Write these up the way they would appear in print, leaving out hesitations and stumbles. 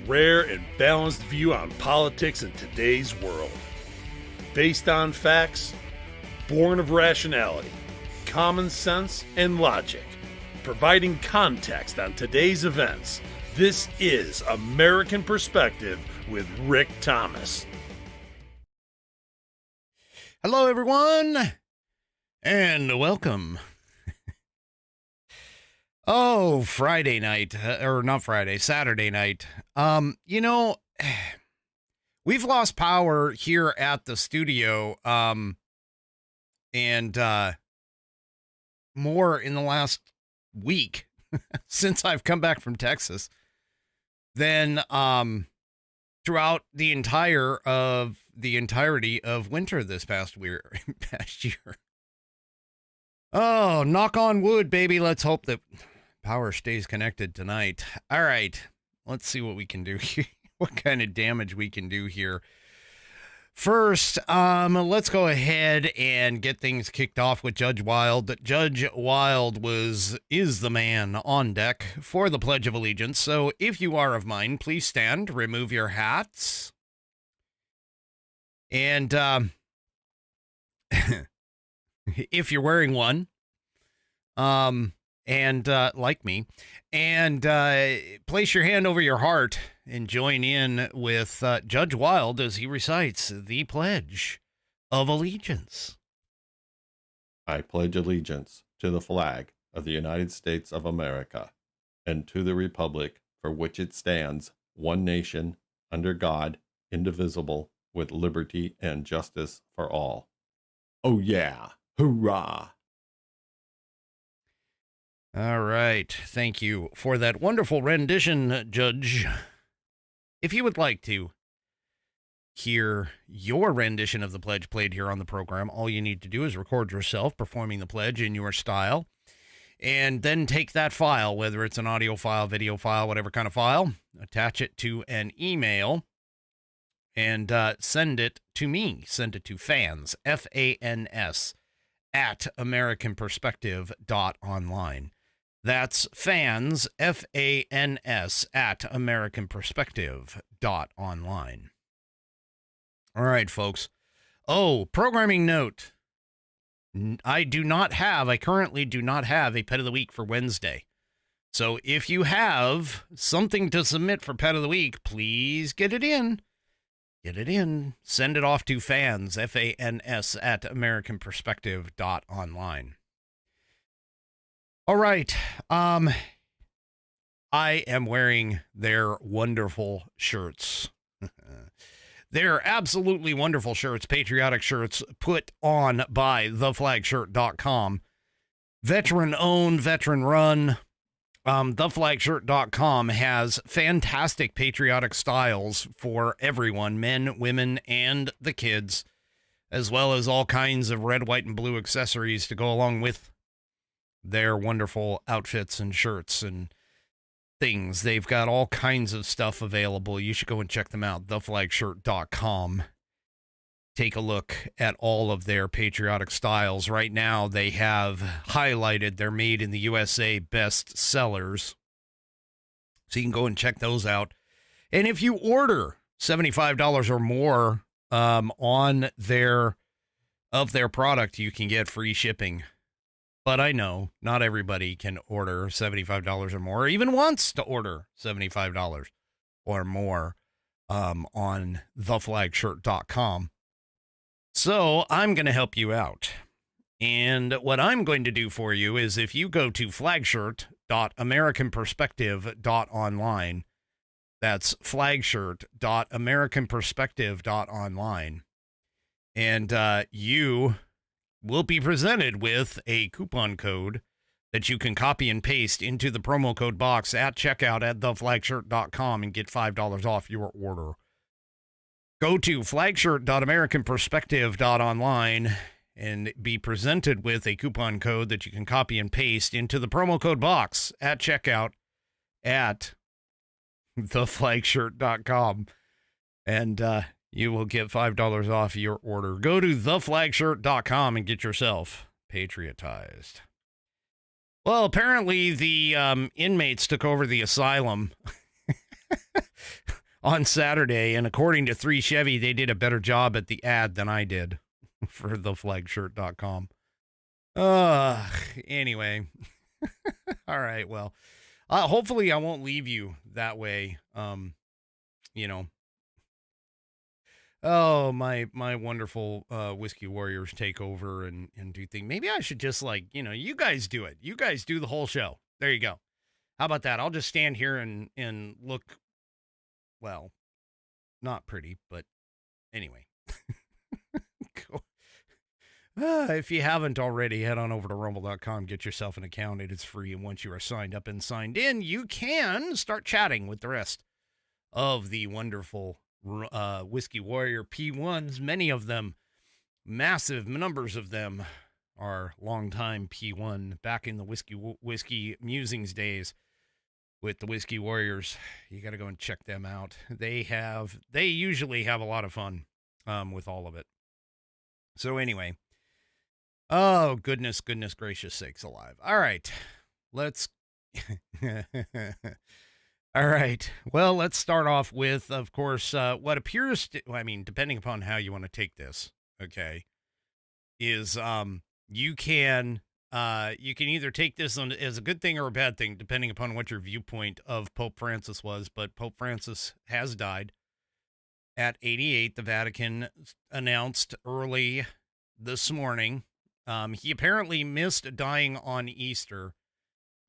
rare and balanced view on politics in today's world. Based on facts, born of rationality, common sense, and logic, providing context on today's events, this is American Perspective with Rick Thomas. Hello, everyone, and welcome. Oh, Friday night, or not Friday, Saturday night. We've lost power here at the studio, and more in the last week since I've come back from Texas than throughout the entirety of winter this past year. Oh, knock on wood, baby. Let's hope that power stays connected tonight. All right, let's see what we can do here. What kind of damage we can do here. First, let's go ahead and get things kicked off with Judge Wild. Judge Wild is the man on deck for the Pledge of Allegiance. So if you are of mine, please stand, remove your hats. And if you're wearing one, like me, and place your hand over your heart and join in with Judge Wild as he recites the Pledge of Allegiance. I pledge allegiance to the flag of the United States of America and to the republic for which it stands, one nation, under God, indivisible, with liberty and justice for all. Oh yeah, hurrah! All right. Thank you for that wonderful rendition, Judge. If you would like to hear your rendition of the pledge played here on the program, all you need to do is record yourself performing the pledge in your style, and then take that file, whether it's an audio file, video file, whatever kind of file, attach it to an email, and send it to me. Send it to fans, F-A-N-S, at AmericanPerspective.online. That's fans, F-A-N-S, at AmericanPerspective.online. All right, folks. Oh, programming note. I currently do not have a Pet of the Week for Wednesday. So if you have something to submit for Pet of the Week, please get it in. Get it in. Send it off to fans, F-A-N-S, at AmericanPerspective.online. All right. I am wearing their wonderful shirts. They're absolutely wonderful shirts, patriotic shirts put on by theflagshirt.com. Veteran-owned, veteran-run. Theflagshirt.com has fantastic patriotic styles for everyone, men, women, and the kids, as well as all kinds of red, white, and blue accessories to go along with their wonderful outfits and shirts and things. They've got all kinds of stuff available. You should go and check them out, theflagshirt.com. Take a look at all of their patriotic styles. Right now, they have highlighted their Made in the USA best sellers. So you can go and check those out. And if you order $75 or more on their product, you can get free shipping. But I know not everybody can order $75 or more, or even wants to order $75 or more on theflagshirt.com. So I'm going to help you out. And what I'm going to do for you is if you go to flagshirt.americanperspective.online, that's flagshirt.americanperspective.online, and you will be presented with a coupon code that you can copy and paste into the promo code box at checkout at theflagshirt.com and get $5 off your order. Go to flagshirt.americanperspective.online and be presented with a coupon code that you can copy and paste into the promo code box at checkout at theflagshirt.com. And you will get $5 off your order. Go to theflagshirt.com and get yourself patriotized. Well, apparently the inmates took over the asylum. on Saturday, and according to 3 Chevy, they did a better job at the ad than I did for theflagshirt.com. Anyway. All right, well, hopefully I won't leave you that way. You know, oh, my wonderful Whiskey Warriors take over and do things. Maybe I should just, like, you guys do it. You guys do the whole show. There you go. How about that? I'll just stand here and look, well, not pretty, but anyway. Cool. If you haven't already, head on over to rumble.com, get yourself an account. It is free, and once you are signed up and signed in, you can start chatting with the rest of the wonderful Whiskey Warrior P1s. Many of them, massive numbers of them, are longtime P1 back in the Whiskey Musings days with the Whiskey Warriors. You got to go and check them out. They usually have a lot of fun with all of it. So anyway, oh, goodness gracious sakes alive. All right, let's... All right, well, let's start off with, of course, what appears to... I mean, depending upon how you want to take this, okay, is you can either take this as a good thing or a bad thing, depending upon what your viewpoint of Pope Francis was. But Pope Francis has died at 88. The Vatican announced early this morning. He apparently missed dying on Easter,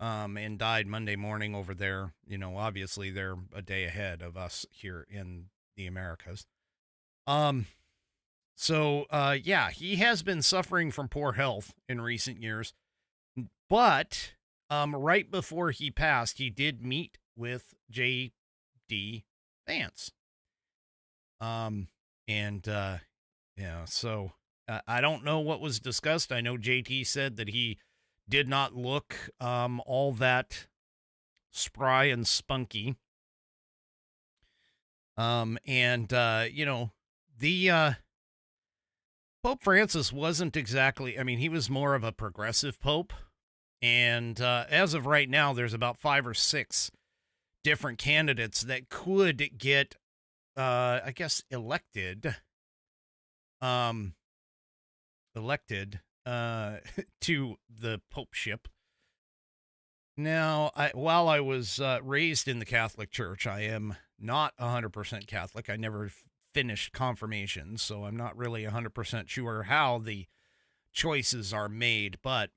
and died Monday morning over there. Obviously they're a day ahead of us here in the Americas. So he has been suffering from poor health in recent years, but right before he passed, he did meet with J.D. Vance. So I don't know what was discussed. I know JT said that he did not look all that spry and spunky. Pope Francis wasn't exactly, he was more of a progressive pope. And as of right now, there's about 5 or 6 different candidates that could get, elected to the popeship. Now, while I was raised in the Catholic Church, I am not 100% Catholic. I never finished confirmation, so I'm not really 100% sure how the choices are made. But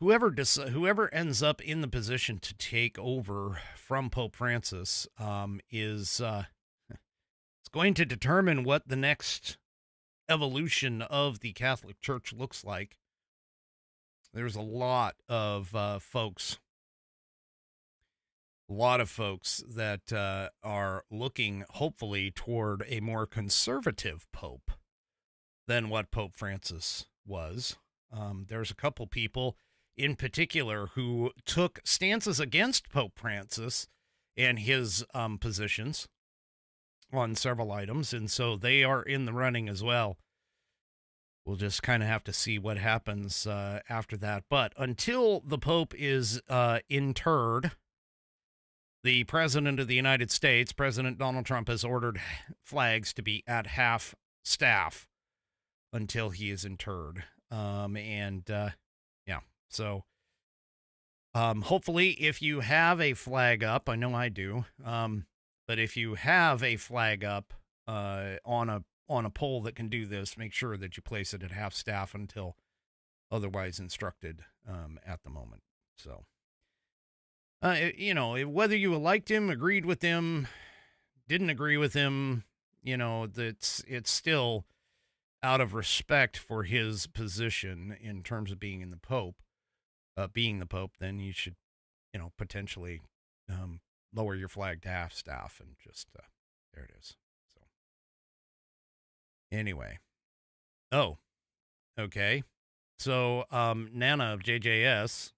whoever ends up in the position to take over from Pope Francis is it's going to determine what the next evolution of the Catholic Church looks like. There's a lot of folks that are looking, hopefully, toward a more conservative pope than what Pope Francis was. There's a couple people in particular who took stances against Pope Francis and his positions on several items, and so they are in the running as well. We'll just kind of have to see what happens after that. But until the Pope is interred, the President of the United States, President Donald Trump, has ordered flags to be at half staff until he is interred. So hopefully if you have a flag up, I know I do, but if you have a flag up on a pole that can do this, make sure that you place it at half staff until otherwise instructed at the moment. So, whether you liked him, agreed with him, didn't agree with him, it's still out of respect for his position in terms of being the Pope, then you should, potentially lower your flag to half staff and just, there it is. So anyway. Oh, okay. So, Nana of JJS,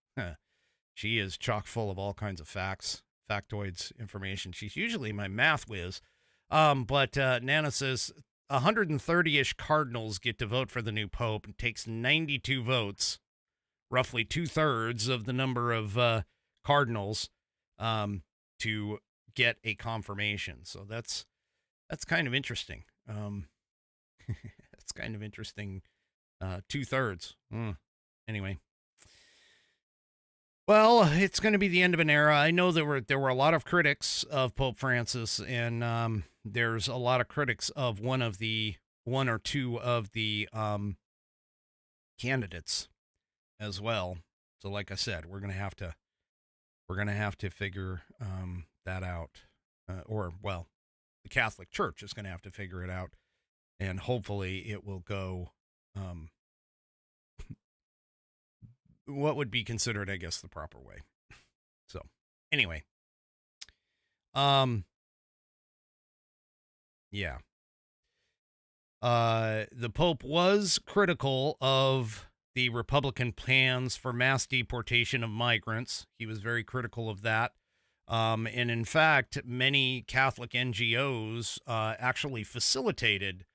she is chock full of all kinds of facts, factoids, information. She's usually my math whiz. But Nana says 130-ish cardinals get to vote for the new pope. It takes 92 votes, roughly 2/3 of the number of cardinals, to get a confirmation. So that's kind of interesting. That's kind of interesting. 2/3. Anyway. Well, it's going to be the end of an era. I know there were a lot of critics of Pope Francis, and there's a lot of critics of one or two of the candidates as well. So, like I said, we're gonna have to figure that out, the Catholic Church is gonna have to figure it out, and hopefully it will go what would be considered, I guess, the proper way. So, anyway, yeah. The Pope was critical of the Republican plans for mass deportation of migrants. He was very critical of that. And in fact, many Catholic NGOs actually facilitated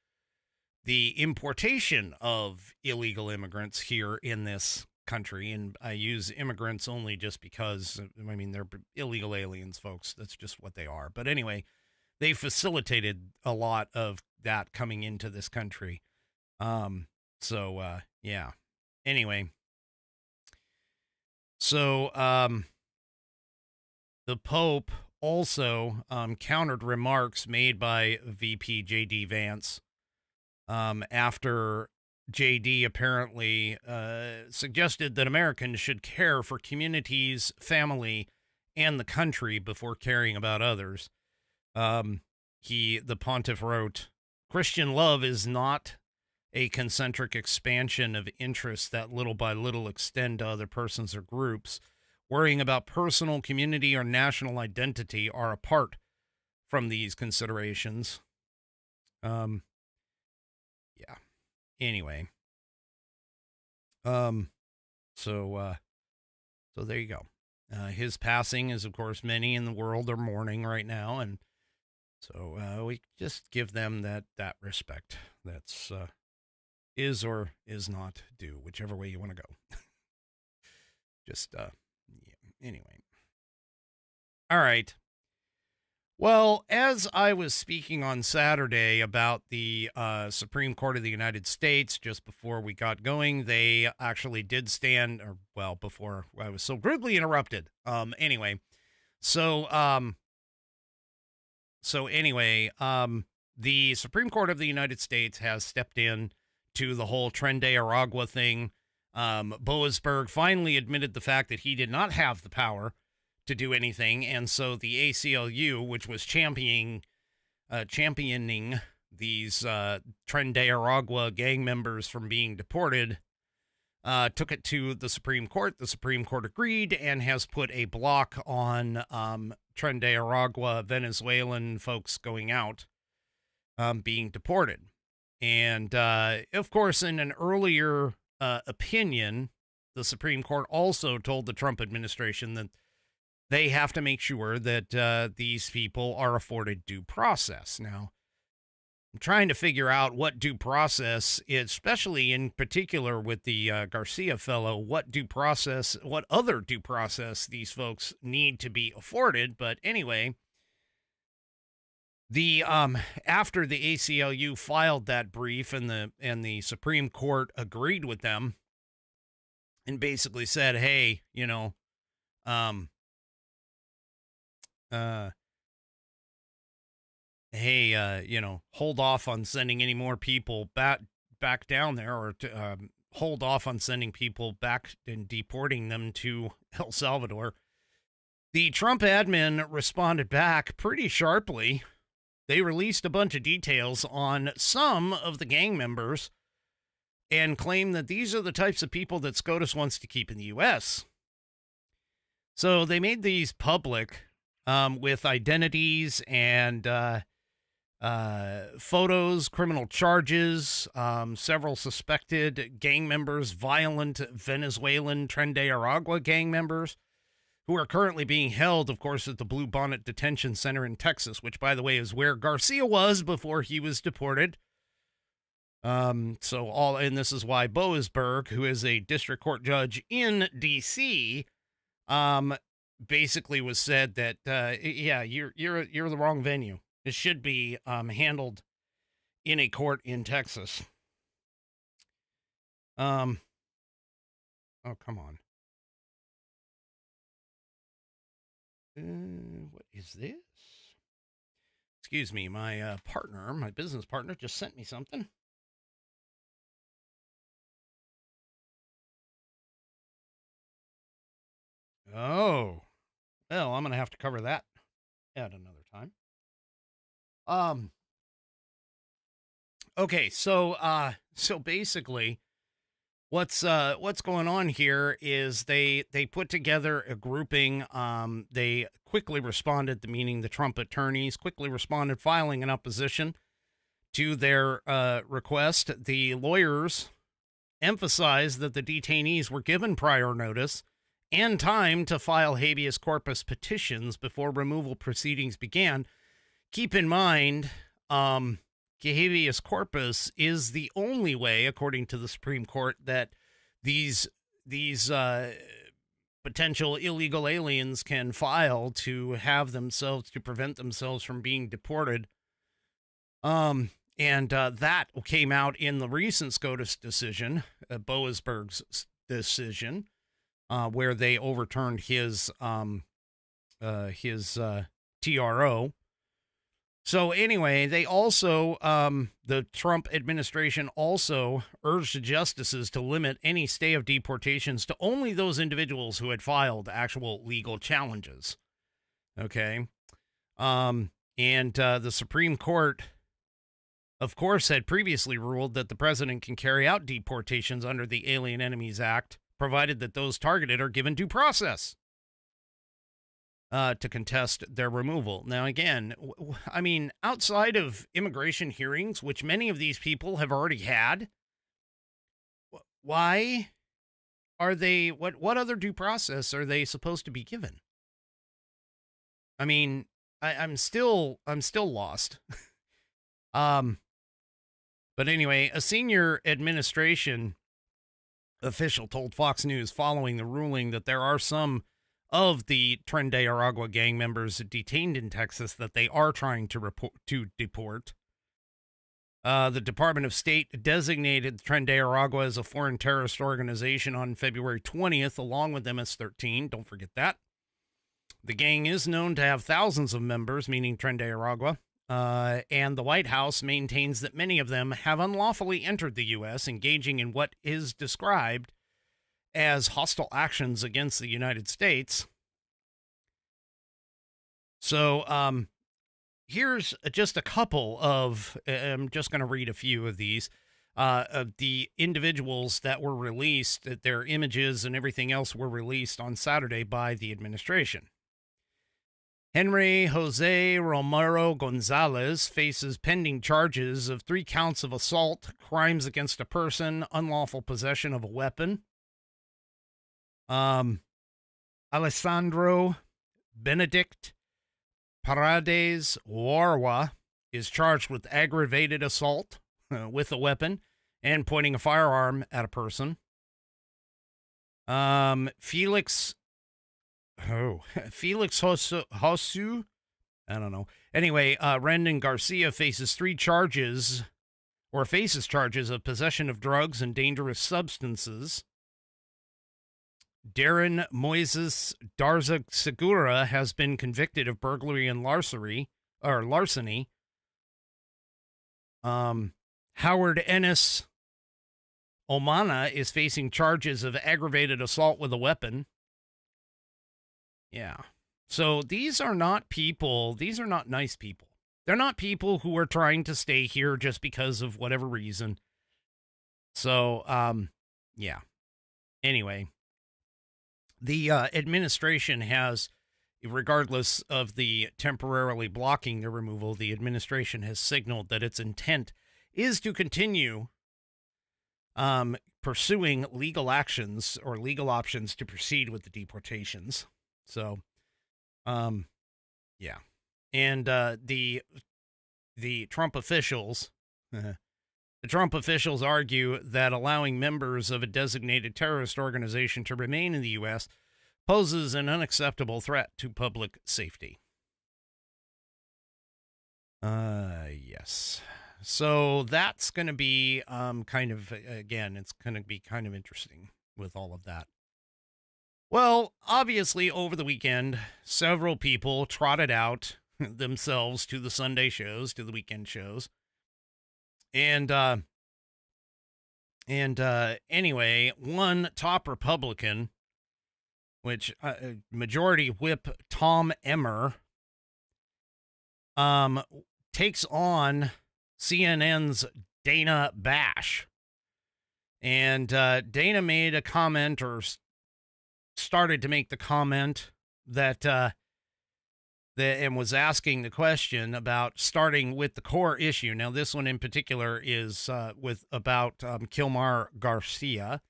the importation of illegal immigrants here in this country. And I use immigrants only just because, I mean, they're illegal aliens, folks. That's just what they are. But anyway, they facilitated a lot of that coming into this country. Yeah. Anyway. So, the Pope also countered remarks made by VP J.D. Vance after J.D. apparently suggested that Americans should care for communities, family, and the country before caring about others. The pontiff wrote, "Christian love is not a concentric expansion of interests that little by little extend to other persons or groups. Worrying about personal, community, or national identity are apart from these considerations." Yeah. Anyway. So there you go. His passing is, of course, many in the world are mourning right now, and so we just give them that respect. That's is or is not due, whichever way you want to go. Yeah. Anyway. All right. Well, as I was speaking on Saturday about the Supreme Court of the United States, just before we got going, they actually did stand, before I was so rudely interrupted. Anyway, the Supreme Court of the United States has stepped in to the whole Tren de Aragua thing. Boasberg finally admitted the fact that he did not have the power to do anything, and so the ACLU, which was championing these Tren de Aragua gang members from being deported, took it to the Supreme Court. The Supreme Court agreed and has put a block on Tren de Aragua Venezuelan folks going out, being deported. And, of course, in an earlier opinion, the Supreme Court also told the Trump administration that they have to make sure that these people are afforded due process. Now, I'm trying to figure out what due process, especially in particular with the Garcia fellow, what other due process these folks need to be afforded. But anyway, after the ACLU filed that brief and the Supreme Court agreed with them and basically said, hey, hold off on sending any more people back down there, or to hold off on sending people back and deporting them to El Salvador. The Trump admin responded back pretty sharply. They released a bunch of details on some of the gang members and claimed that these are the types of people that SCOTUS wants to keep in the U.S. So they made these public with identities and photos, criminal charges, several suspected gang members, violent Venezuelan Tren de Aragua gang members, who are currently being held, of course, at the Blue Bonnet Detention Center in Texas, which, by the way, is where Garcia was before he was deported. And this is why Boasberg, who is a district court judge in D.C., basically was said that, yeah, you're the wrong venue. It should be handled in a court in Texas. Oh, come on. What is this? Excuse me, my partner, my business partner, just sent me something. Oh, well, I'm gonna have to cover that at another time. Okay, so basically, what's going on here is they put together a grouping. They quickly responded, meaning the Trump attorneys quickly responded, filing an opposition to their request. The lawyers emphasized that the detainees were given prior notice and time to file habeas corpus petitions before removal proceedings began. Keep in mind, habeas corpus is the only way, according to the Supreme Court, that these potential illegal aliens can file to prevent themselves from being deported. And that came out in the recent SCOTUS decision, Boasberg's decision, where they overturned his TRO. So anyway, they also, the Trump administration also urged the justices to limit any stay of deportations to only those individuals who had filed actual legal challenges. Okay. And the Supreme Court, of course, had previously ruled that the president can carry out deportations under the Alien Enemies Act, provided that those targeted are given due process to contest their removal. Now, again, I mean, outside of immigration hearings, which many of these people have already had, why are they, what other due process are they supposed to be given? I mean, I'm still lost. But anyway, a senior administration official told Fox News following the ruling that there are some of the Tren de Aragua gang members detained in Texas that they are trying to deport. The Department of State designated Tren de Aragua as a foreign terrorist organization on February 20th, along with MS-13. Don't forget that. The gang is known to have thousands of members, meaning Tren de Aragua, and the White House maintains that many of them have unlawfully entered the U.S., engaging in what is described as hostile actions against the United States. So here's just a couple of, I'm just going to read a few of these, of the individuals that were released, that their images and everything else were released on Saturday by the administration. Henry Jose Romero Gonzalez faces pending charges of 3 counts of assault, crimes against a person, unlawful possession of a weapon. Alessandro Benedict Paredes Warwa is charged with aggravated assault with a weapon and pointing a firearm at a person. Felix Hosu, I don't know. Anyway, Rendon Garcia faces charges of possession of drugs and dangerous substances. Darren Moises Darza Segura has been convicted of burglary and larceny. Howard Ennis Omana is facing charges of aggravated assault with a weapon. Yeah. So these are not nice people. They're not people who are trying to stay here just because of whatever reason. So, yeah. Anyway, the administration has, regardless of the temporarily blocking the removal, the administration has signaled that its intent is to continue pursuing legal actions or legal options to proceed with the deportations. So, yeah. And the Trump officials, argue that allowing members of a designated terrorist organization to remain in the U.S. poses an unacceptable threat to public safety. Yes. So that's going to be kind of, again, it's going to be kind of interesting with all of that. Well, obviously, over the weekend, several people trotted out themselves to the Sunday shows, to the weekend shows. And anyway, one top Republican, which Majority Whip Tom Emmer, takes on CNN's Dana Bash. And Dana made a comment, or started to make the comment, that and was asking the question about starting with the core issue. Now, this one in particular is about Kilmar Garcia.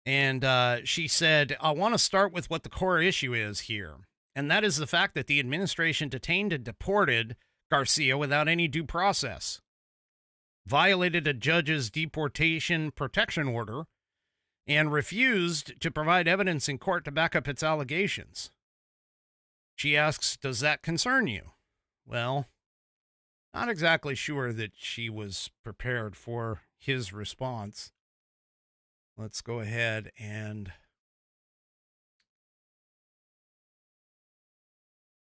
And she said, I want to start with what the core issue is here. And that is the fact that the administration detained and deported Garcia without any due process, violated a judge's deportation protection order, and refused to provide evidence in court to back up its allegations. She asks, does that concern you? Well, not exactly sure that she was prepared for his response. Let's go ahead and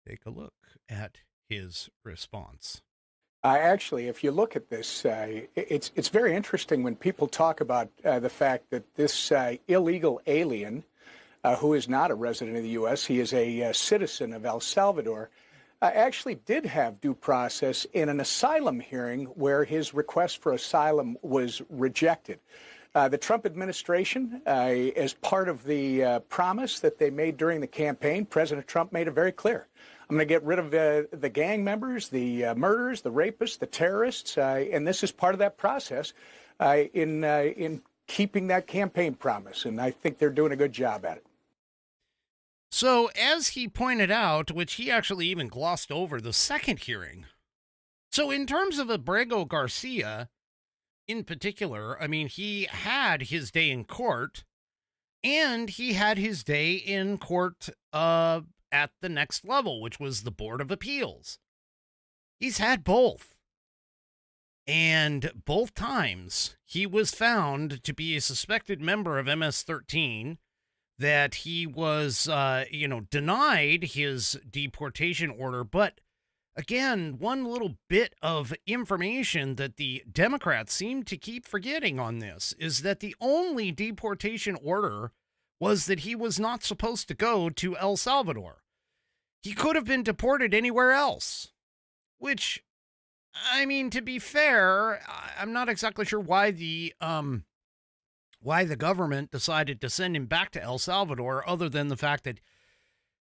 take a look at his response. Actually, if you look at this, it's very interesting when people talk about the fact that this illegal alien, who is not a resident of the U.S., he is a citizen of El Salvador, actually did have due process in an asylum hearing where his request for asylum was rejected. The Trump administration, as part of the promise that they made during the campaign, President Trump made it very clear. I'm going to get rid of the gang members, the murderers, the rapists, the terrorists, and this is part of that process in keeping that campaign promise. And I think they're doing a good job at it. So, as he pointed out, which he actually even glossed over the second hearing. So, in terms of Abrego Garcia, in particular, I mean, he had his day in court, and he had his day in court at the next level, which was the Board of Appeals. He's had both. And both times, he was found to be a suspected member of MS-13, that he was, denied his deportation order. But again, one little bit of information that the Democrats seem to keep forgetting on this is that the only deportation order was that he was not supposed to go to El Salvador. He could have been deported anywhere else, which, I mean, to be fair, I'm not exactly sure why the government decided to send him back to El Salvador, other than the fact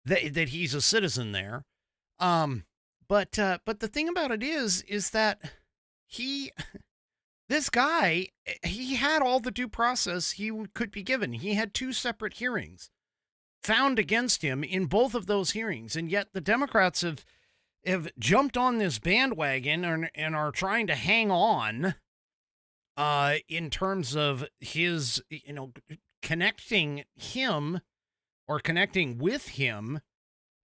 that he's a citizen there. But the thing about it is that this guy, he had all the due process he could be given. He had two separate hearings found against him in both of those hearings. And yet the Democrats have jumped on this bandwagon and are trying to hang on in terms of his, connecting him or connecting with him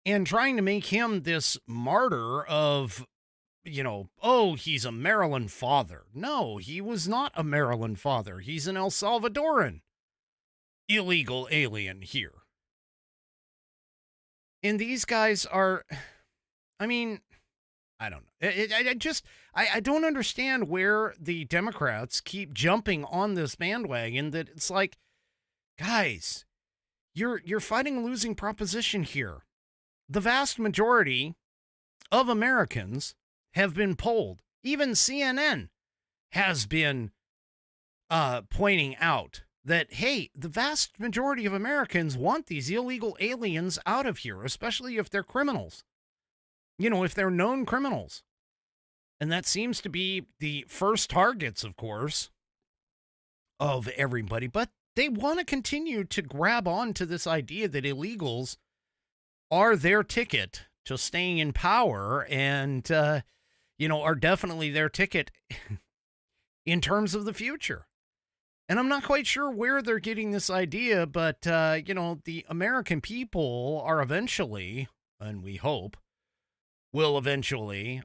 and trying to make him this martyr of, he's a Maryland father. No, he was not a Maryland father. He's an El Salvadoran illegal alien here. And these guys are, I mean, I don't know. I don't understand where the Democrats keep jumping on this bandwagon, that it's like, guys, you're fighting a losing proposition here. The vast majority of Americans have been polled. Even CNN has been pointing out that, hey, the vast majority of Americans want these illegal aliens out of here, especially if they're criminals. If they're known criminals. And that seems to be the first targets, of course, of everybody. But they want to continue to grab on to this idea that illegals are their ticket to staying in power and, are definitely their ticket in terms of the future. And I'm not quite sure where they're getting this idea, but, the American people are eventually, and we hope, will eventually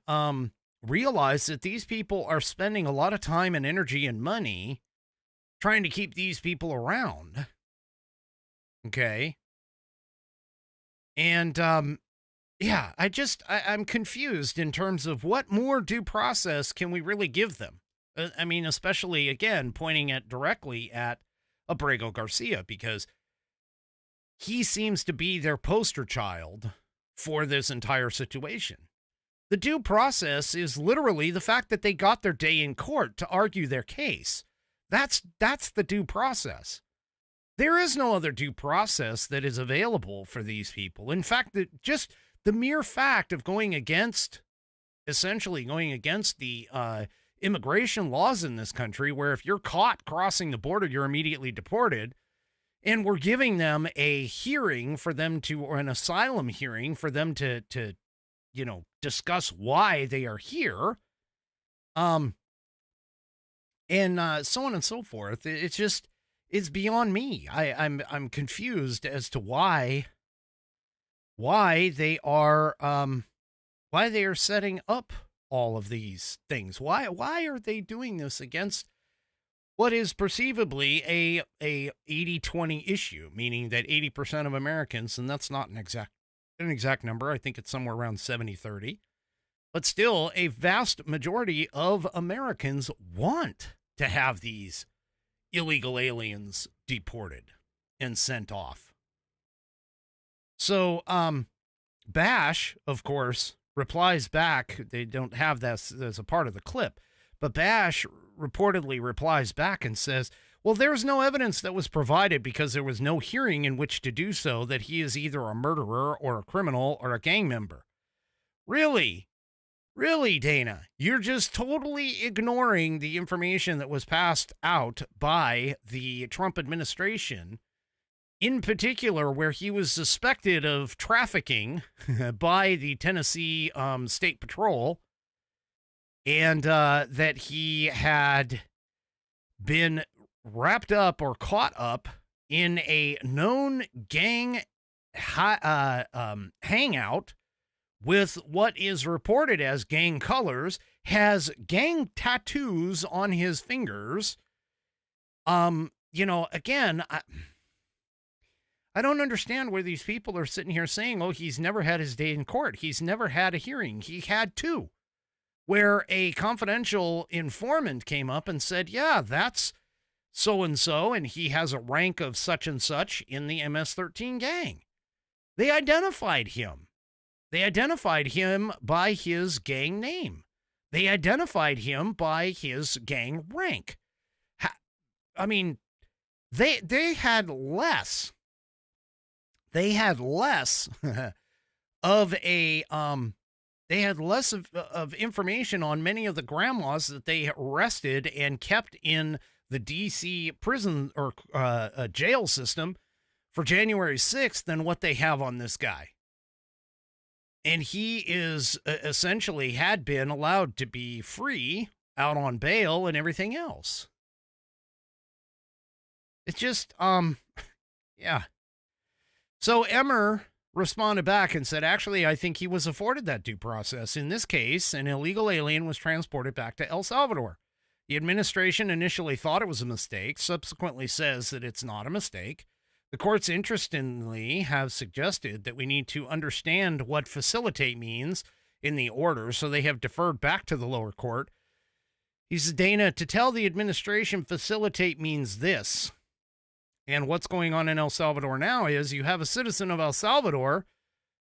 realize that these people are spending a lot of time and energy and money trying to keep these people around. Okay. And, I'm confused in terms of what more due process can we really give them? I mean, especially, again, pointing at directly at Abrego Garcia, because he seems to be their poster child for this entire situation. The due process is literally the fact that they got their day in court to argue their case. That's the due process. There is no other due process that is available for these people. In fact, just the mere fact of essentially going against the immigration laws in this country, where if you're caught crossing the border, you're immediately deported, and we're giving them a hearing for them to, or an asylum hearing for them to discuss why they are here, and so on and so forth. It's beyond me. I'm confused as to why they are setting up all of these things. Why are they doing this against what is perceivably a 80-20 issue, meaning that 80% of Americans, and that's not an exact number, I think it's somewhere around 70-30, but still a vast majority of Americans want to have these illegal aliens deported and sent off. So, Bash, of course, replies back. They don't have that as a part of the clip, but Bash reportedly replies back and says, well, there's no evidence that was provided because there was no hearing in which to do so that he is either a murderer or a criminal or a gang member. Really? Really, Dana? You're just totally ignoring the information that was passed out by the Trump administration, in particular, where he was suspected of trafficking by the Tennessee State Patrol, and that he had been wrapped up or caught up in a known gang hangout with what is reported as gang colors, has gang tattoos on his fingers. Again, I don't understand where these people are sitting here saying, oh, he's never had his day in court. He's never had a hearing. He had two, where a confidential informant came up and said, yeah, that's so-and-so, and he has a rank of such and such in the MS-13 gang. They identified him. They identified him by his gang name. They identified him by his gang rank. I mean, they had less. They had less of a they had less of information on many of the grandmas that they arrested and kept in the D.C. prison or jail system for January 6th than what they have on this guy. And he is essentially had been allowed to be free out on bail and everything else. It's just, yeah. So Emmer responded back and said, actually, I think he was afforded that due process. In this case, an illegal alien was transported back to El Salvador. The administration initially thought it was a mistake, subsequently says that it's not a mistake. The courts, interestingly, have suggested that we need to understand what facilitate means in the order, so they have deferred back to the lower court. He says, Dana, to tell the administration facilitate means this. And what's going on in El Salvador now is you have a citizen of El Salvador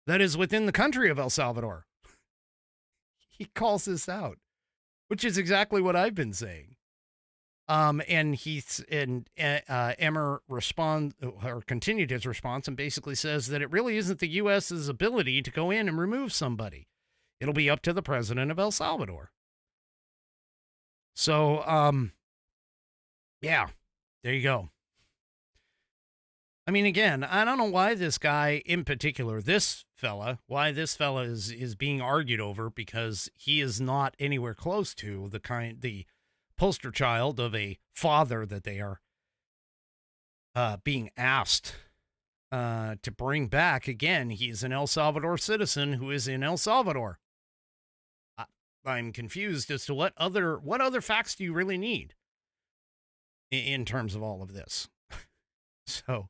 that is within the country of El Salvador. He calls this out, which is exactly what I've been saying. And Emmer continued his response and basically says that it really isn't the U.S.'s ability to go in and remove somebody. It'll be up to the president of El Salvador. So, yeah, there you go. I mean, again, I don't know why this guy in particular, why this fella is being argued over, because he is not anywhere close to the poster child of a father that they are being asked to bring back, again, he's an El Salvador citizen who is in El Salvador. I'm confused as to what other facts do you really need in terms of all of this. So,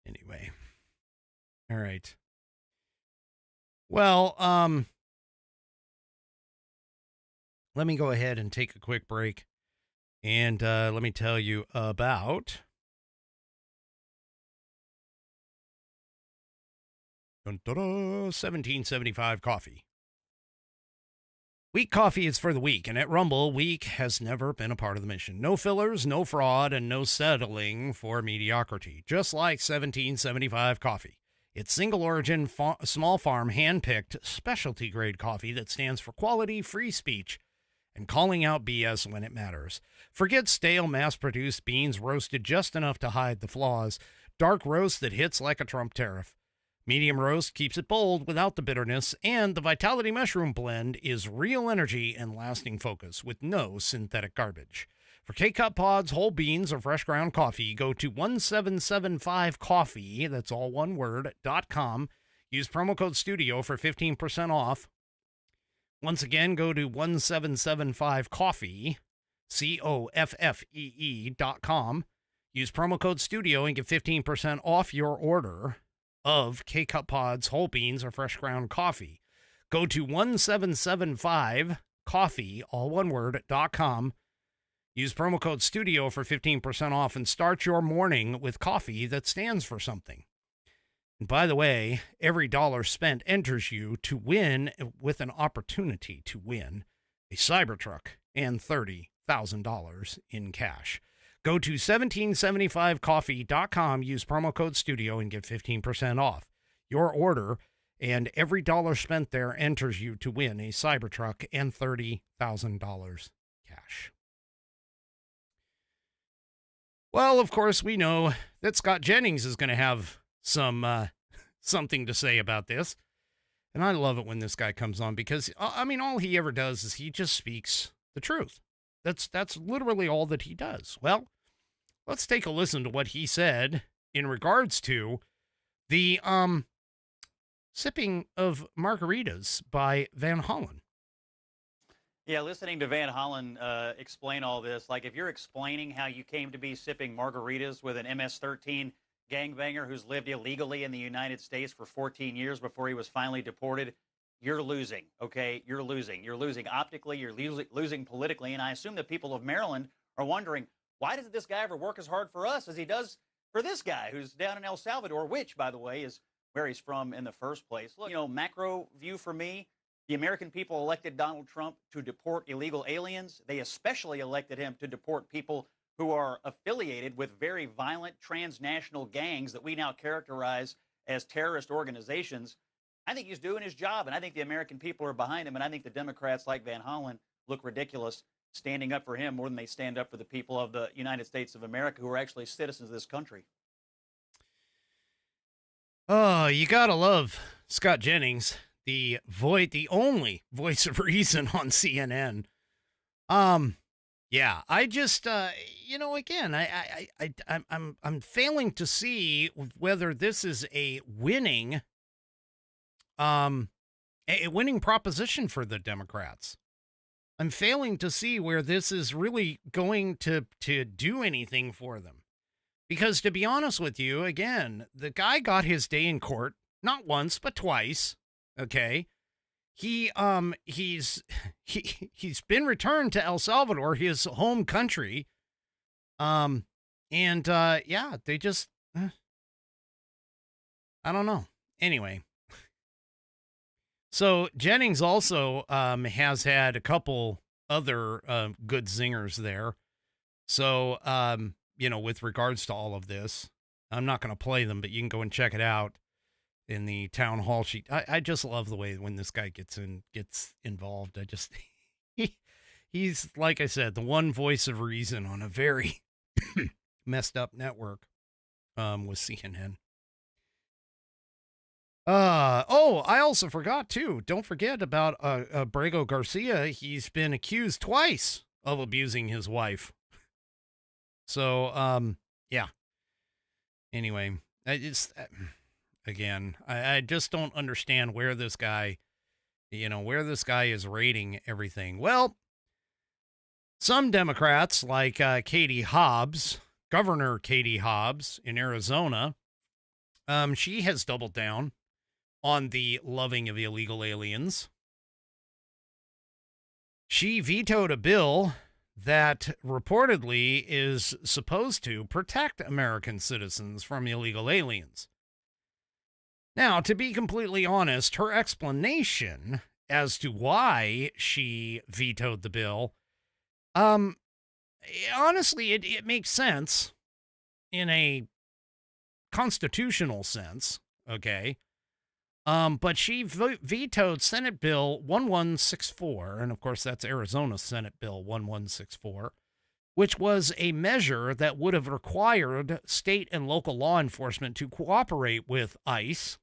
anyway. All right. Well, let me go ahead and take a quick break. And let me tell you about 1775 coffee. Weak coffee is for the weak, and at Rumble, weak has never been a part of the mission. No fillers, no fraud, and no settling for mediocrity. Just like 1775 coffee. It's single origin, small farm, hand-picked, specialty-grade coffee that stands for quality, free speech, and calling out BS when it matters. Forget stale, mass-produced beans roasted just enough to hide the flaws. Dark roast that hits like a Trump tariff. Medium roast keeps it bold without the bitterness, and the Vitality Mushroom Blend is real energy and lasting focus with no synthetic garbage. For K-Cup pods, whole beans, or fresh ground coffee, go to 1775coffee, that's all one word, .com. Use promo code STUDIO for 15% off. Once again, go to 1775coffee, COFFEE.com. Use promo code STUDIO and get 15% off your order of K-Cup pods, whole beans, or fresh ground coffee. Go to 1775coffee, all one word, .com. Use promo code STUDIO for 15% off and start your morning with coffee that stands for something. And by the way, every dollar spent enters you to win with an opportunity to win a Cybertruck and $30,000 in cash. Go to 1775coffee.com, use promo code STUDIO, and get 15% off your order, and every dollar spent there enters you to win a Cybertruck and $30,000 cash. Well, of course, we know that Scott Jennings is going to have some something to say about this, and I love it when this guy comes on because, I mean, all he ever does is he just speaks the truth. That's literally all that he does. Well, let's take a listen to what he said in regards to the sipping of margaritas by Van Hollen. Yeah, listening to Van Hollen explain all this, like if you're explaining how you came to be sipping margaritas with an MS-13 gangbanger who's lived illegally in the United States for 14 years before he was finally deported, you're losing, okay? You're losing. You're losing optically, you're losing politically, and I assume that people of Maryland are wondering, why doesn't this guy ever work as hard for us as he does for this guy who's down in El Salvador, which, by the way, is where he's from in the first place? Look, you know, macro view for me, the American people elected Donald Trump to deport illegal aliens. They especially elected him to deport people who are affiliated with very violent transnational gangs that we now characterize as terrorist organizations. I think he's doing his job, and I think the American people are behind him, and I think the Democrats like Van Hollen look ridiculous standing up for him more than they stand up for the people of the United States of America who are actually citizens of this country. Oh, you gotta love Scott Jennings, the only voice of reason on CNN. Yeah, I just, again, I'm failing to see whether this is a winning proposition for the Democrats. I'm failing to see where this is really going to do anything for them. Because to be honest with you, again, the guy got his day in court, not once, but twice. Okay. He's been returned to El Salvador, his home country. They just, I don't know. Anyway. So Jennings also has had a couple other good zingers there. So, with regards to all of this, I'm not going to play them, but you can go and check it out in the town hall sheet. I just love the way when this guy gets involved. He's, like I said, the one voice of reason on a very messed up network with CNN. I also forgot too. Don't forget about Brago Garcia. He's been accused twice of abusing his wife. So, yeah. Anyway, I just don't understand where this guy, is rating everything. Well, some Democrats like Katie Hobbs, Governor Katie Hobbs in Arizona, she has doubled down on the loving of illegal aliens. She vetoed a bill that reportedly is supposed to protect American citizens from illegal aliens. Now, to be completely honest, her explanation as to why she vetoed the bill, honestly, it makes sense in a constitutional sense, okay? But she vetoed Senate Bill 1164, and of course that's Arizona Senate Bill 1164, which was a measure that would have required state and local law enforcement to cooperate with ICE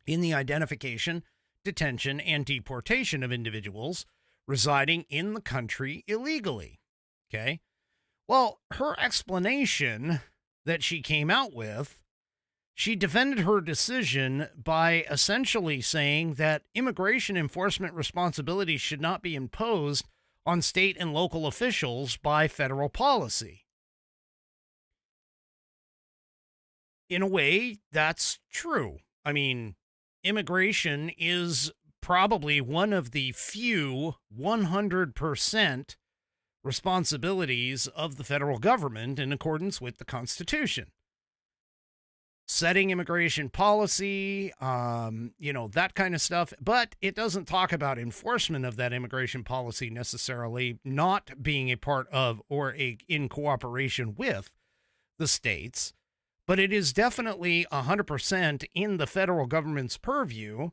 in the identification, detention, and deportation of individuals residing in the country illegally. Okay? Well, her explanation that she came out with, she defended her decision by essentially saying that immigration enforcement responsibilities should not be imposed on state and local officials by federal policy. In a way, that's true. I mean, immigration is probably one of the few 100% responsibilities of the federal government in accordance with the Constitution. Setting immigration policy, that kind of stuff, but it doesn't talk about enforcement of that immigration policy necessarily not being a part of or in cooperation with the states, but it is definitely 100% in the federal government's purview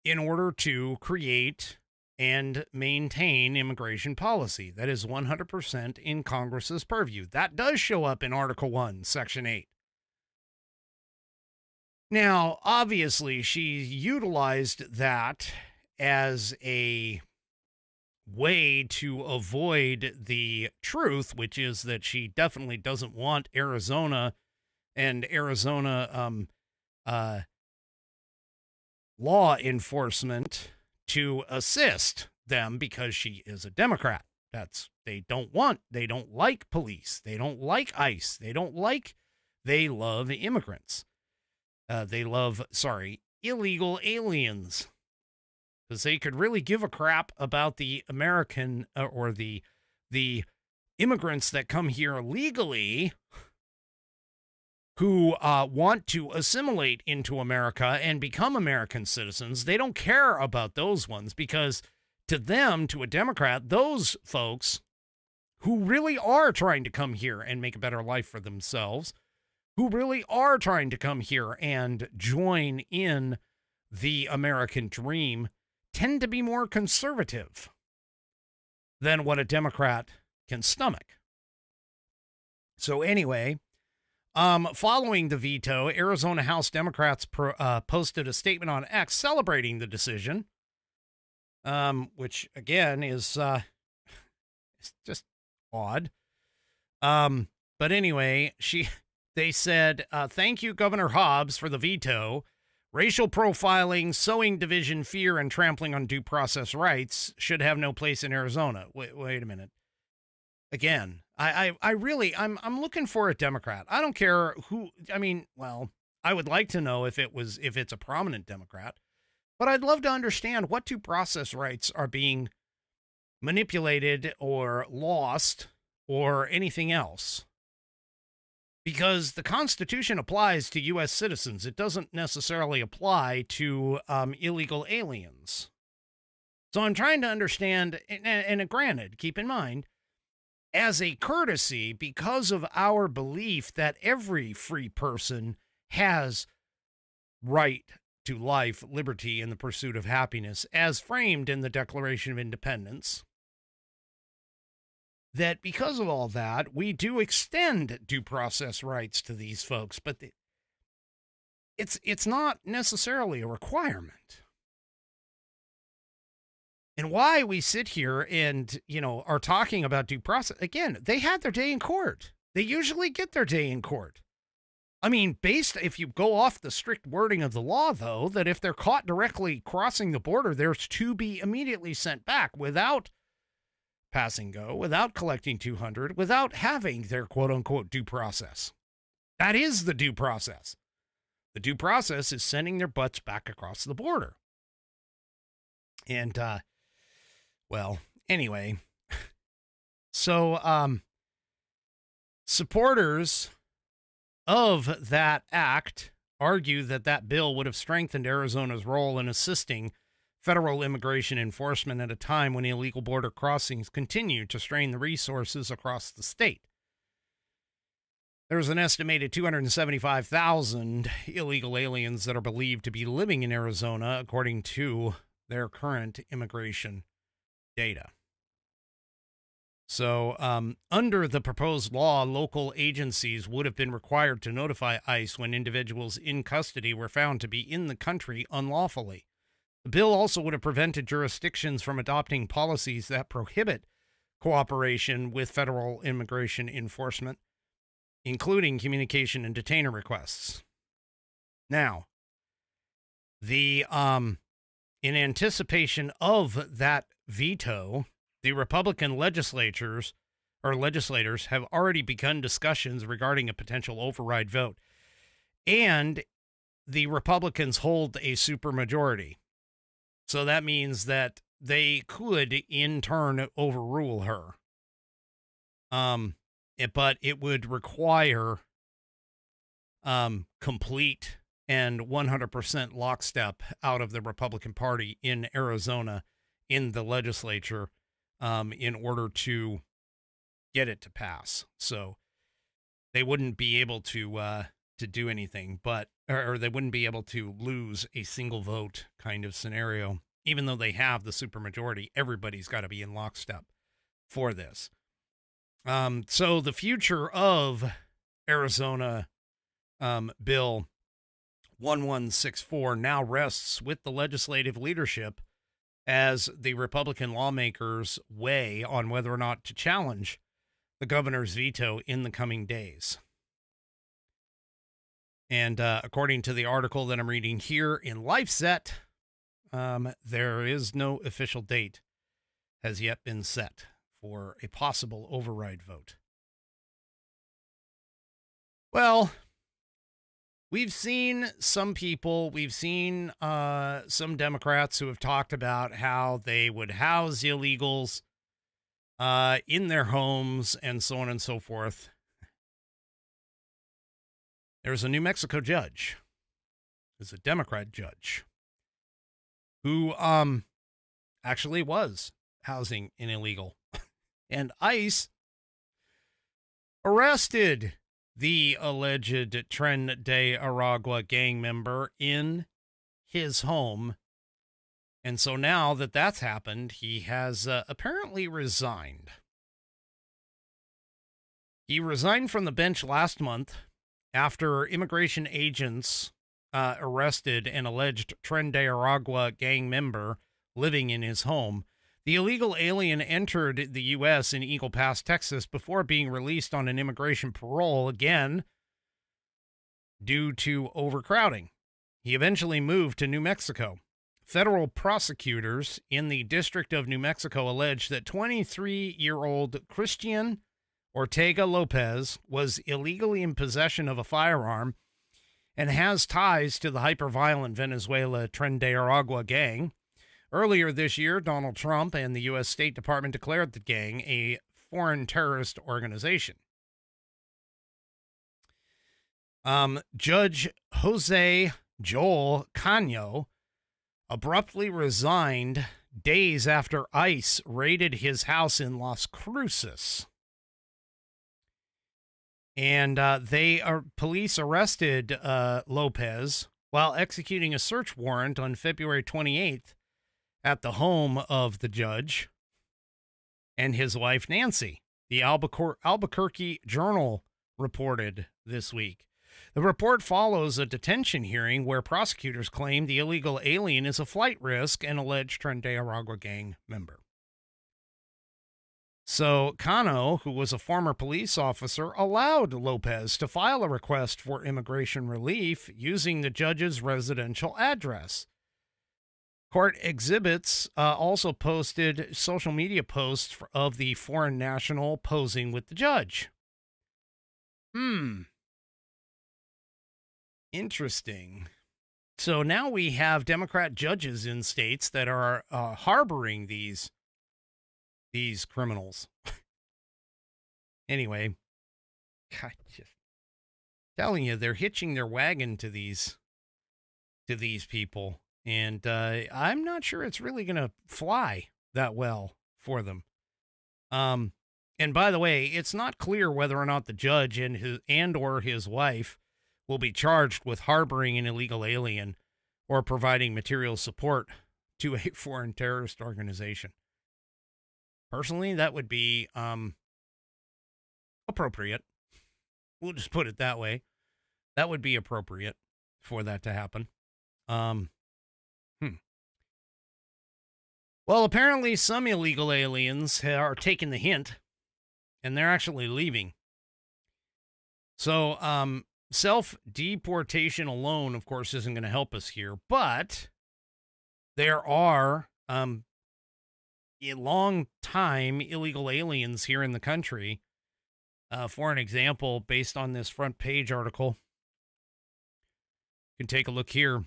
in order to create and maintain immigration policy. That is 100% in Congress's purview. That does show up in Article 1, Section 8. Now, obviously, she utilized that as a way to avoid the truth, which is that she definitely doesn't want Arizona and Arizona law enforcement to assist them because she is a Democrat. They don't like police. They don't like ICE. They love immigrants. They love illegal aliens, because they could really give a crap about the American or the immigrants that come here legally who want to assimilate into America and become American citizens. They don't care about those ones, because to them, to a Democrat, those folks who really are trying to come here and make a better life for themselves, who really are trying to come here and join in the American dream, tend to be more conservative than what a Democrat can stomach. So anyway, following the veto, Arizona House Democrats posted a statement on X celebrating the decision, which again is it's just odd. But anyway, they said, thank you, Governor Hobbs, for the veto. Racial profiling, sowing division, fear, and trampling on due process rights should have no place in Arizona. Wait a minute. Again, I'm looking for a Democrat. I don't care who. I mean, well, I would like to know if it's a prominent Democrat, but I'd love to understand what due process rights are being manipulated or lost or anything else. Because the Constitution applies to U.S. citizens. It doesn't necessarily apply to illegal aliens. So I'm trying to understand, and granted, keep in mind, as a courtesy, because of our belief that every free person has right to life, liberty, and the pursuit of happiness, as framed in the Declaration of Independence, that because of all that, we do extend due process rights to these folks, but it's not necessarily a requirement. And why we sit here and, are talking about due process, again, they had their day in court. They usually get their day in court. I mean, if you go off the strict wording of the law, though, that if they're caught directly crossing the border, they're to be immediately sent back without passing go, without collecting 200, without having their quote-unquote due process. That is the due process. The due process is sending their butts back across the border. And, well, anyway, so supporters of that act argue that that bill would have strengthened Arizona's role in assisting federal immigration enforcement at a time when illegal border crossings continue to strain the resources across the state. There's an estimated 275,000 illegal aliens that are believed to be living in Arizona, according to their current immigration data. So, under the proposed law, local agencies would have been required to notify ICE when individuals in custody were found to be in the country unlawfully. The bill also would have prevented jurisdictions from adopting policies that prohibit cooperation with federal immigration enforcement, including communication and detainer requests. Now, in anticipation of that veto, the Republican legislators have already begun discussions regarding a potential override vote. And the Republicans hold a supermajority. So that means that they could, in turn, overrule her. But it would require complete and 100% lockstep out of the Republican Party in Arizona in the legislature in order to get it to pass. So they wouldn't be able to do anything, or they wouldn't be able to lose a single vote kind of scenario. Even though they have the supermajority, everybody's got to be in lockstep for this. So the future of Arizona Bill 1164 now rests with the legislative leadership as the Republican lawmakers weigh on whether or not to challenge the governor's veto in the coming days. And according to the article that I'm reading here in LifeSet, there is no official date has yet been set for a possible override vote. Well, we've seen some Democrats who have talked about how they would house illegals in their homes and so on and so forth. There's a New Mexico judge, there's a Democrat judge, who actually was housing an illegal. And ICE arrested the alleged Tren de Aragua gang member in his home. And so now that that's happened, he has apparently resigned. He resigned from the bench last month after immigration agents arrested an alleged Tren de Aragua gang member living in his home. The illegal alien entered the U.S. in Eagle Pass, Texas, before being released on an immigration parole again due to overcrowding. He eventually moved to New Mexico. Federal prosecutors in the District of New Mexico allege that 23-year-old Christian Ortega Lopez was illegally in possession of a firearm and has ties to the hyper-violent Venezuela Tren de Aragua gang. Earlier this year, Donald Trump and the U.S. State Department declared the gang a foreign terrorist organization. Judge Jose Joel Cano abruptly resigned days after ICE raided his house in Las Cruces. And police arrested Lopez while executing a search warrant on February 28th at the home of the judge and his wife, Nancy. The Albuquerque Journal reported this week. The report follows a detention hearing where prosecutors claim the illegal alien is a flight risk and alleged Tren de Aragua gang member. So Cano, who was a former police officer, allowed Lopez to file a request for immigration relief using the judge's residential address. Court exhibits also posted social media posts of the foreign national posing with the judge. Interesting. So now we have Democrat judges in states that are harboring these criminals. Anyway, God, just telling you, they're hitching their wagon to these people, and I'm not sure it's really going to fly that well for them. And by the way, it's not clear whether or not the judge and or his wife will be charged with harboring an illegal alien or providing material support to a foreign terrorist organization. Personally, that would be appropriate. We'll just put it that way. That would be appropriate for that to happen. Well, apparently some illegal aliens are taking the hint, and they're actually leaving. So, self-deportation alone, of course, isn't going to help us here, but there are a long-time illegal aliens here in the country. For an example, based on this front page article, you can take a look here,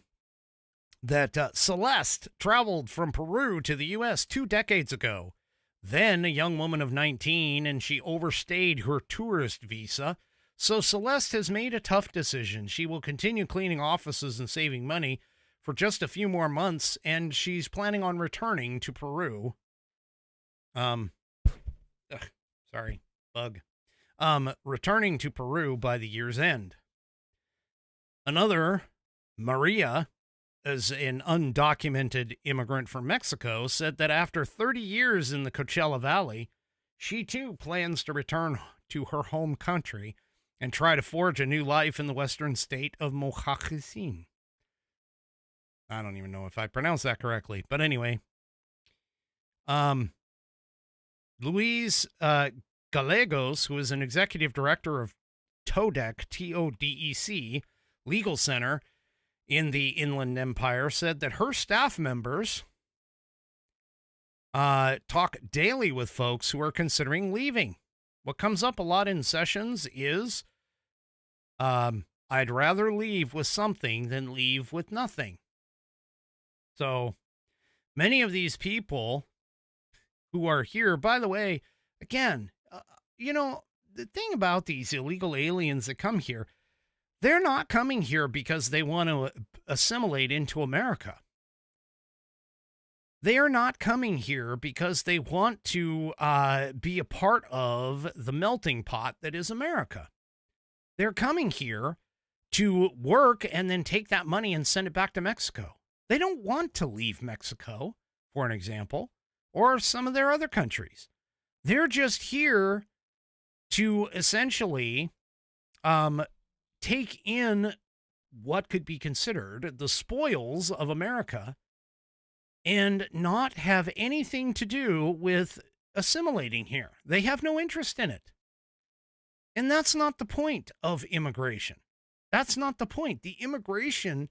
that Celeste traveled from Peru to the U.S. 2 decades ago. Then a young woman of 19, and she overstayed her tourist visa. So Celeste has made a tough decision. She will continue cleaning offices and saving money for just a few more months, and she's planning on returning to Peru. Returning to Peru by the year's end. Another, Maria, as an undocumented immigrant from Mexico, said that after 30 years in the Coachella Valley, she too plans to return to her home country and try to forge a new life in the western state of Mojacasin. I don't even know if I pronounced that correctly, but anyway. Luis Gallegos, who is an executive director of TODEC, T-O-D-E-C, Legal Center in the Inland Empire, said that her staff members talk daily with folks who are considering leaving. What comes up a lot in sessions is, I'd rather leave with something than leave with nothing. So many of these people who are here, by the way, again, the thing about these illegal aliens that come here, they're not coming here because they want to assimilate into America. They are not coming here because they want to be a part of the melting pot that is America. They're coming here to work and then take that money and send it back to Mexico. They don't want to leave Mexico, for an example, or some of their other countries. They're just here to essentially take in what could be considered the spoils of America and not have anything to do with assimilating here. They have no interest in it. And that's not the point of immigration. That's not the point. The immigration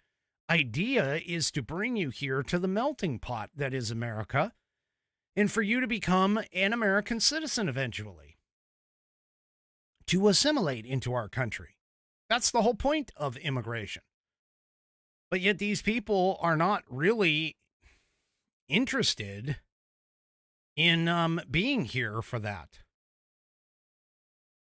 idea is to bring you here to the melting pot that is America and for you to become an American citizen eventually, to assimilate into our country. That's the whole point of immigration. But yet these people are not really interested in being here for that.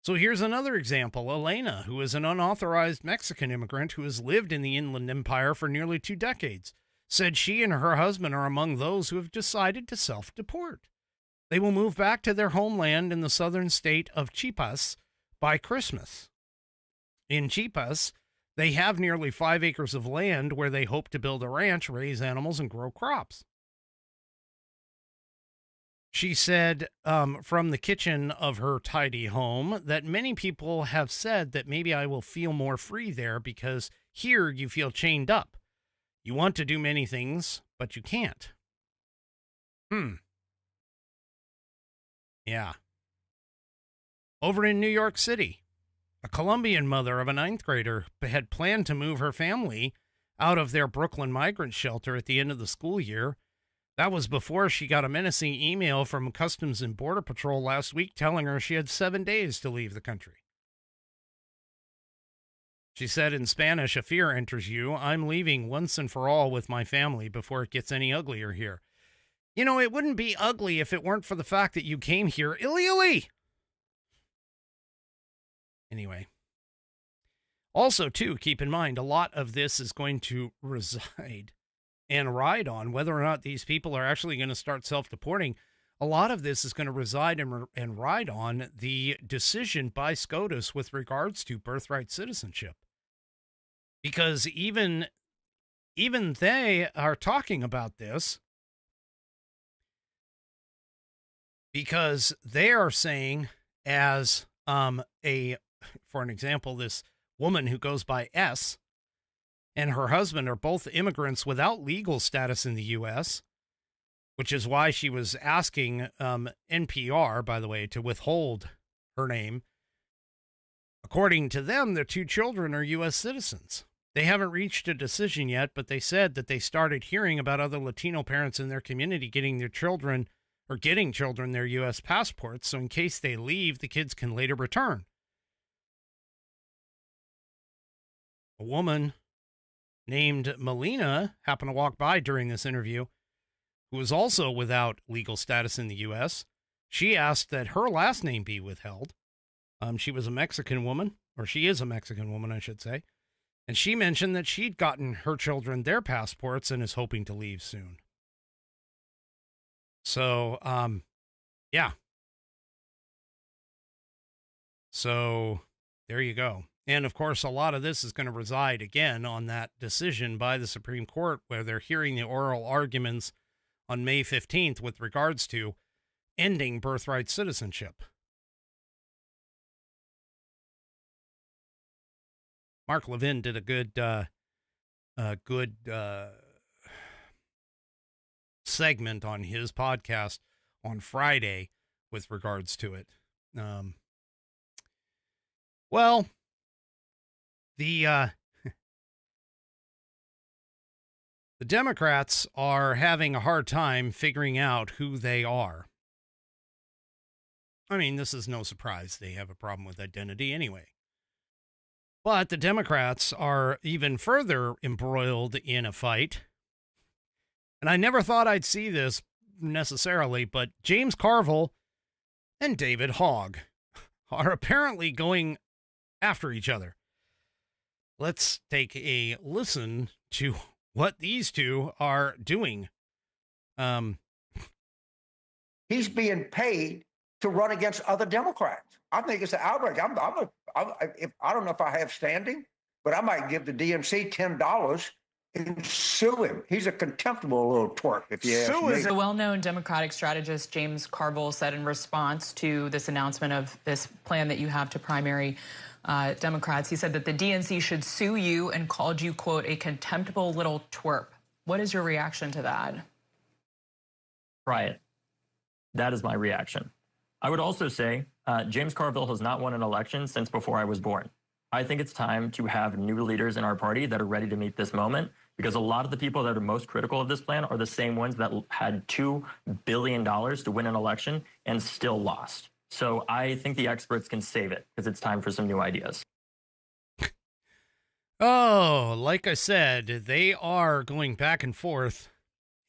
So here's another example. Elena, who is an unauthorized Mexican immigrant who has lived in the Inland Empire for nearly 2 decades, said she and her husband are among those who have decided to self-deport. They will move back to their homeland in the southern state of Chiapas by Christmas. In Chiapas, they have nearly 5 acres of land where they hope to build a ranch, raise animals, and grow crops. She said from the kitchen of her tidy home that many people have said that maybe I will feel more free there because here you feel chained up. You want to do many things, but you can't. Yeah, Over in New York City, a Colombian mother of a ninth grader had planned to move her family out of their Brooklyn migrant shelter at the end of the school year. That was before she got a menacing email from Customs and Border Patrol last week telling her she had 7 days to leave the country. She said in Spanish, "A fear enters you. I'm leaving once and for all with my family before it gets any uglier here." You know, it wouldn't be ugly if it weren't for the fact that you came here illegally. Anyway. Also, too, keep in mind, a lot of this is going to reside and ride on whether or not these people are actually going to start self-deporting. A lot of this is going to reside and ride on the decision by SCOTUS with regards to birthright citizenship. Because even they are talking about this, because they are saying, as for an example, this woman who goes by S and her husband are both immigrants without legal status in the U.S., which is why she was asking NPR, by the way, to withhold her name. According to them, their 2 children are U.S. citizens. They haven't reached a decision yet, but they said that they started hearing about other Latino parents in their community getting children their U.S. passports, so in case they leave, the kids can later return. A woman named Melina happened to walk by during this interview, who was also without legal status in the U.S. She asked that her last name be withheld. She was a Mexican woman, or she is a Mexican woman, I should say. And she mentioned that she'd gotten her children their passports and is hoping to leave soon. So, yeah. So, there you go. And, of course, a lot of this is going to reside, again, on that decision by the Supreme Court, where they're hearing the oral arguments on May 15th with regards to ending birthright citizenship. Mark Levin did a good segment on his podcast on Friday with regards to it. Well, the Democrats are having a hard time figuring out who they are. I mean, this is no surprise. They have a problem with identity anyway. But the Democrats are even further embroiled in a fight. And I never thought I'd see this necessarily, but James Carville and David Hogg are apparently going after each other. Let's take a listen to what these two are doing. He's being paid to run against other Democrats. I think it's an outrage. I don't know if I have standing, but I might give the DNC $10 and sue him. He's a contemptible little twerp, if you ask me. The well-known Democratic strategist James Carville said in response to this announcement of this plan that you have to primary Democrats, he said that the DNC should sue you and called you, quote, a contemptible little twerp. What is your reaction to that? Try it. That is my reaction. I would also say James Carville has not won an election since before I was born. I think it's time to have new leaders in our party that are ready to meet this moment, because a lot of the people that are most critical of this plan are the same ones that had $2 billion to win an election and still lost. So I think the experts can save it, because it's time for some new ideas. Oh, like I said, they are going back and forth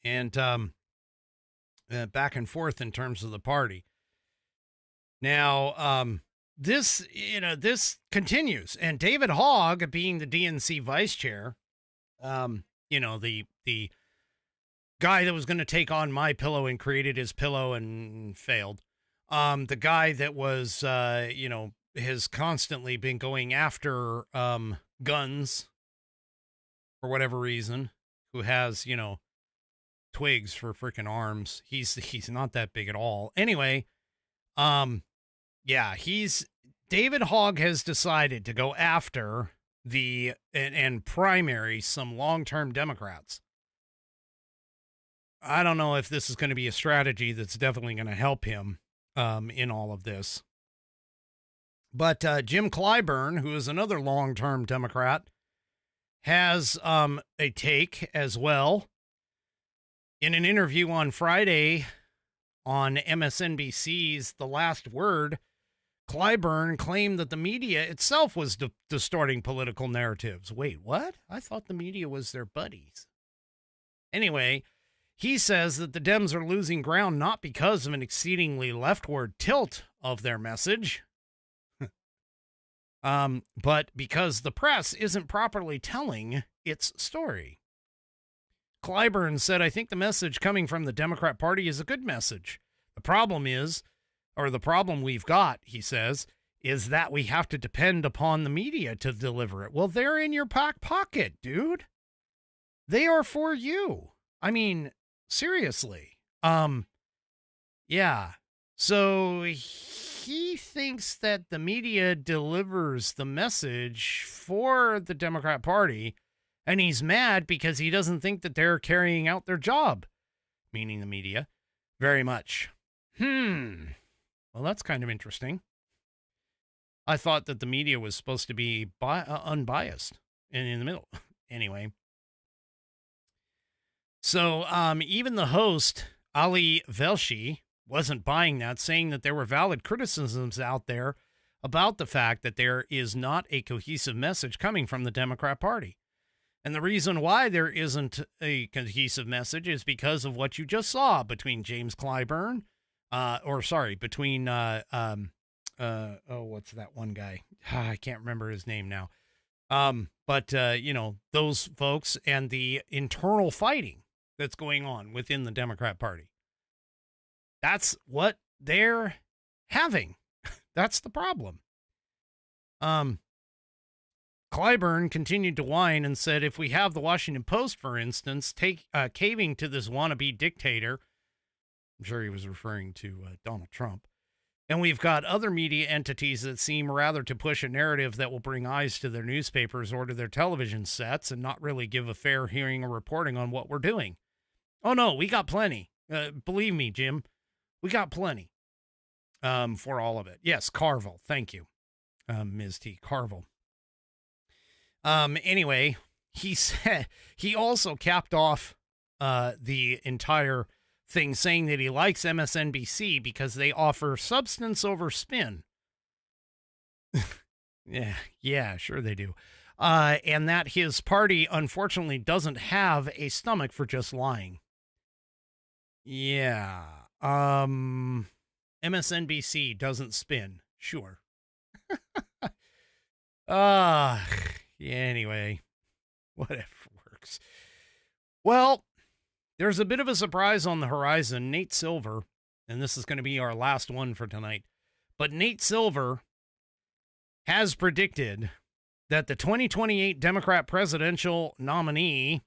in terms of the party. Now, this continues, and David Hogg, being the DNC vice chair, the guy that was going to take on My Pillow and created his pillow and failed. The guy that was, has constantly been going after guns for whatever reason, who has, twigs for freaking arms. He's not that big at all. Anyway, David Hogg has decided to go after and primary some long-term Democrats. I don't know if this is going to be a strategy that's definitely going to help him in all of this. But Jim Clyburn, who is another long-term Democrat, has a take as well. In an interview on Friday on MSNBC's The Last Word, Clyburn claimed that the media itself was distorting political narratives. Wait, what? I thought the media was their buddies. Anyway, he says that the Dems are losing ground not because of an exceedingly leftward tilt of their message, but because the press isn't properly telling its story. Clyburn said, I think the message coming from the Democrat Party is a good message. The problem we've got, he says, is that we have to depend upon the media to deliver it. Well, they're in your back pocket, dude. They are for you. I mean, seriously. Yeah. So he thinks that the media delivers the message for the Democrat Party, and he's mad because he doesn't think that they're carrying out their job, meaning the media, very much. Well, that's kind of interesting. I thought that the media was supposed to be unbiased and in the middle. Anyway. So even the host, Ali Velshi, wasn't buying that, saying that there were valid criticisms out there about the fact that there is not a cohesive message coming from the Democrat Party. And the reason why there isn't a cohesive message is because of what you just saw between James Clyburn, between, what's that one guy? I can't remember his name now. But those folks and the internal fighting that's going on within the Democrat Party. That's what they're having. That's the problem. Clyburn continued to whine and said, if we have the Washington Post, for instance, caving to this wannabe dictator, I'm sure he was referring to Donald Trump, and we've got other media entities that seem rather to push a narrative that will bring eyes to their newspapers or to their television sets and not really give a fair hearing or reporting on what we're doing. Oh, no, we got plenty. Believe me, Jim, we got plenty for all of it. Yes, Carville. Thank you, Ms. T. Carville. Anyway, he said he also capped off the entire thing saying that he likes MSNBC because they offer substance over spin. Yeah, sure they do. And that his party, unfortunately, doesn't have a stomach for just lying. Yeah. MSNBC doesn't spin. Sure. Yeah, anyway, whatever works. Well, there's a bit of a surprise on the horizon. Nate Silver, and this is going to be our last one for tonight, but Nate Silver has predicted that the 2028 Democrat presidential nominee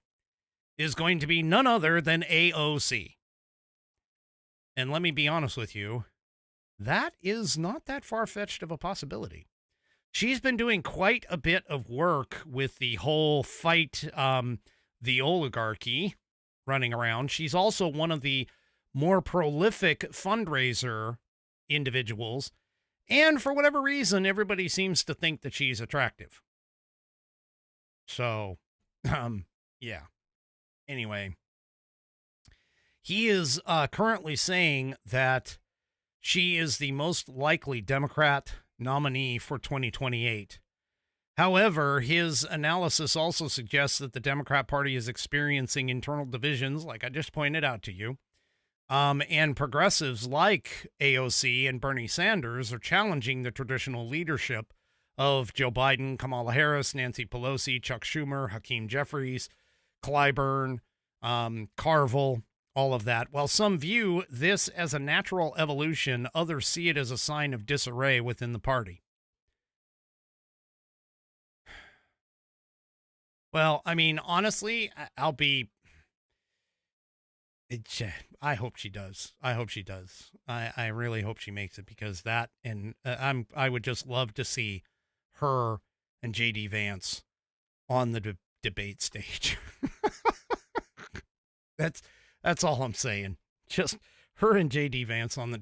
is going to be none other than AOC. And let me be honest with you, that is not that far-fetched of a possibility. She's been doing quite a bit of work with the whole fight, the oligarchy running around. She's also one of the more prolific fundraiser individuals. And for whatever reason, everybody seems to think that she's attractive. So, yeah. Anyway, he is currently saying that she is the most likely Democrat nominee for 2028. However, his analysis also suggests that the Democrat Party is experiencing internal divisions, like I just pointed out to you, and progressives like AOC and Bernie Sanders are challenging the traditional leadership of Joe Biden, Kamala Harris, Nancy Pelosi, Chuck Schumer, Hakeem Jeffries, Clyburn, Carville, all of that. While some view this as a natural evolution, others see it as a sign of disarray within the party. Well, I mean, honestly, I hope she does. I hope she does. I really hope she makes it, because that, and I would just love to see her and JD Vance on the debate stage. That's all I'm saying. Just her and JD Vance on the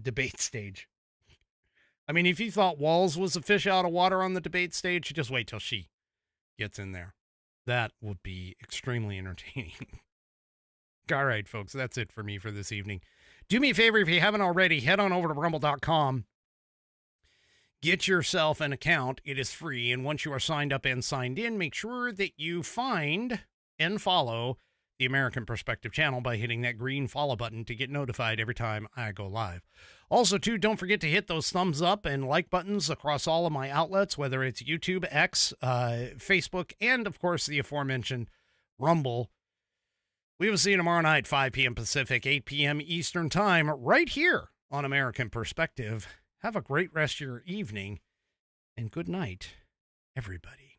debate stage. I mean, if you thought Walls was a fish out of water on the debate stage, just wait till she gets in there. That would be extremely entertaining. All right, folks, that's it for me for this evening. Do me a favor, if you haven't already, head on over to rumble.com. Get yourself an account. It is free. And once you are signed up and signed in, make sure that you find and follow the American Perspective channel by hitting that green follow button to get notified every time I go live. Also, too, don't forget to hit those thumbs up and like buttons across all of my outlets, whether it's YouTube, X, Facebook, and, of course, the aforementioned Rumble. We will see you tomorrow night, 5 p.m. Pacific, 8 p.m. Eastern Time, right here on American Perspective. Have a great rest of your evening, and good night, everybody.